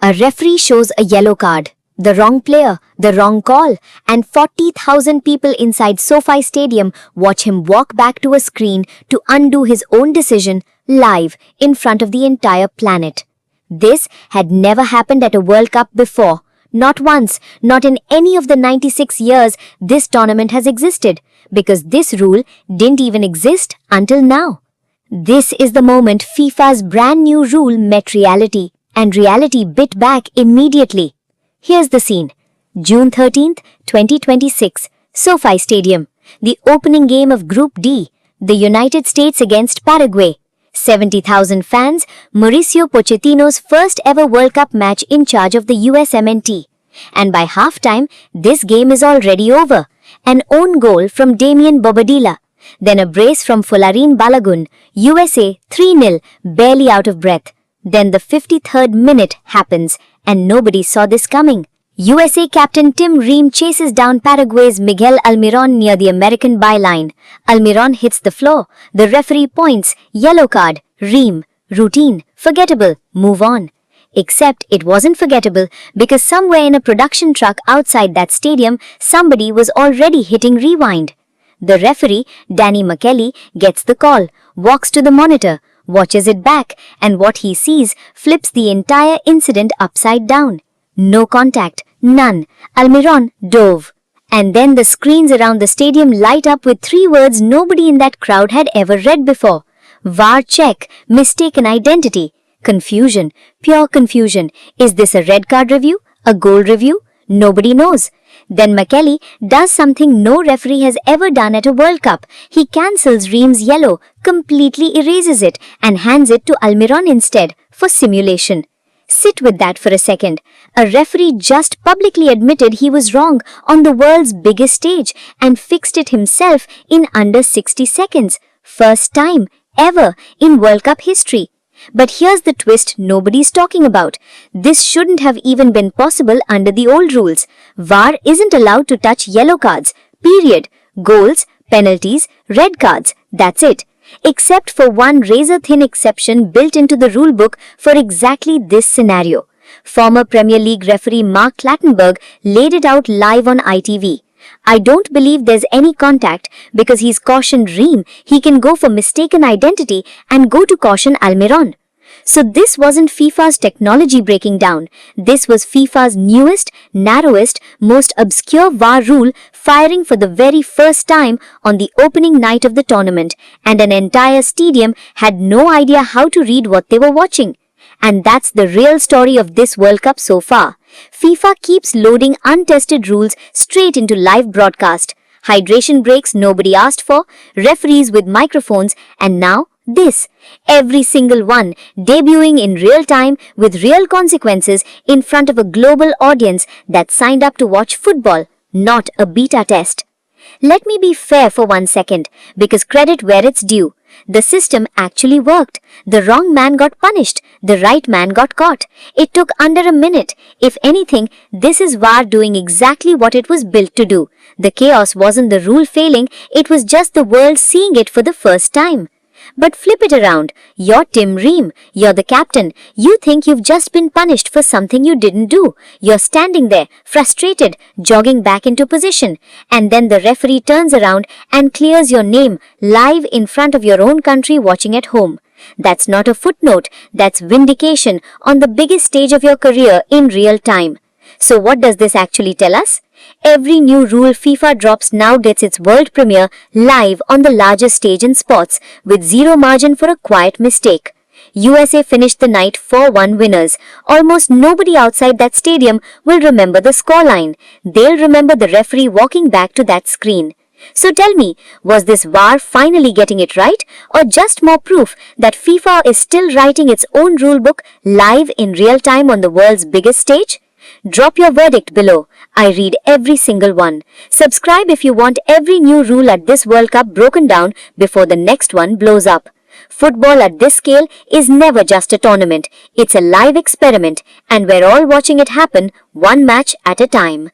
A referee shows a yellow card, the wrong player, the wrong call, and 40,000 people inside SoFi Stadium watch him walk back to a screen to undo his own decision live in front of the entire planet. This had never happened at a World Cup before. Not once, not in any of the 96 years this tournament has existed, because this rule didn't even exist until now. This is the moment FIFA's brand new rule met reality, and reality bit back immediately. Here's the scene. June 13th, 2026, SoFi Stadium. The opening game of Group D, the United States against Paraguay. 70,000 fans, Mauricio Pochettino's first ever World Cup match in charge of the USMNT. And by halftime, this game is already over. An own goal from Damian Bobadilla. Then a brace from Folarin Balogun, USA 3-0, barely out of breath. Then the 53rd minute happens, and nobody saw this coming. USA captain Tim Ream chases down Paraguay's Miguel Almiron near the American byline. Almiron hits the floor. The referee points, yellow card, Ream, routine, forgettable, move on. Except it wasn't forgettable because somewhere in a production truck outside that stadium, somebody was already hitting rewind. The referee, Danny Makkelie, gets the call, walks to the monitor, watches it back, and what he sees flips the entire incident upside down. No contact, none. Almiron dove. And then the screens around the stadium light up with 3 words nobody in that crowd had ever read before. VAR check, mistaken identity. Confusion, pure confusion. Is this a red card review? A goal review? Nobody knows. Then Makkelie does something no referee has ever done at a World Cup. He cancels Ream's yellow, completely erases it, and hands it to Almiron instead, for simulation. Sit with that for a second. A referee just publicly admitted he was wrong on the world's biggest stage and fixed it himself in under 60 seconds. First time ever in World Cup history. But here's the twist nobody's talking about. This shouldn't have even been possible under the old rules. VAR isn't allowed to touch yellow cards. Period. Goals, penalties, red cards. That's it. Except for one razor-thin exception built into the rulebook for exactly this scenario. Former Premier League referee Mark Clattenburg laid it out live on ITV. I don't believe there's any contact because he's cautioned Ream he can go for mistaken identity and go to caution Almiron. So this wasn't FIFA's technology breaking down. This was FIFA's newest, narrowest, most obscure VAR rule firing for the very first time on the opening night of the tournament, and an entire stadium had no idea how to read what they were watching. And that's the real story of this World Cup so far. FIFA keeps loading untested rules straight into live broadcast. Hydration breaks nobody asked for, referees with microphones, and now this. Every single one debuting in real time with real consequences in front of a global audience that signed up to watch football, not a beta test. Let me be fair for 1 second, because credit where it's due. The system actually worked. The wrong man got punished. The right man got caught. It took under a minute. If anything, this is VAR doing exactly what it was built to do. The chaos wasn't the rule failing, it was just the world seeing it for the first time. But flip it around. You're Tim Ream. You're the captain. You think you've just been punished for something you didn't do. You're standing there, frustrated, jogging back into position. And then the referee turns around and clears your name live in front of your own country watching at home. That's not a footnote. That's vindication on the biggest stage of your career in real time. So what does this actually tell us? Every new rule FIFA drops now gets its world premiere live on the largest stage in sports with zero margin for a quiet mistake. USA finished the night 4-1 winners. Almost nobody outside that stadium will remember the scoreline. They'll remember the referee walking back to that screen. So tell me, was this VAR finally getting it right, or just more proof that FIFA is still writing its own rulebook live in real time on the world's biggest stage? Drop your verdict below. I read every single one. Subscribe if you want every new rule at this World Cup broken down before the next one blows up. Football at this scale is never just a tournament. It's a live experiment, and we're all watching it happen one match at a time.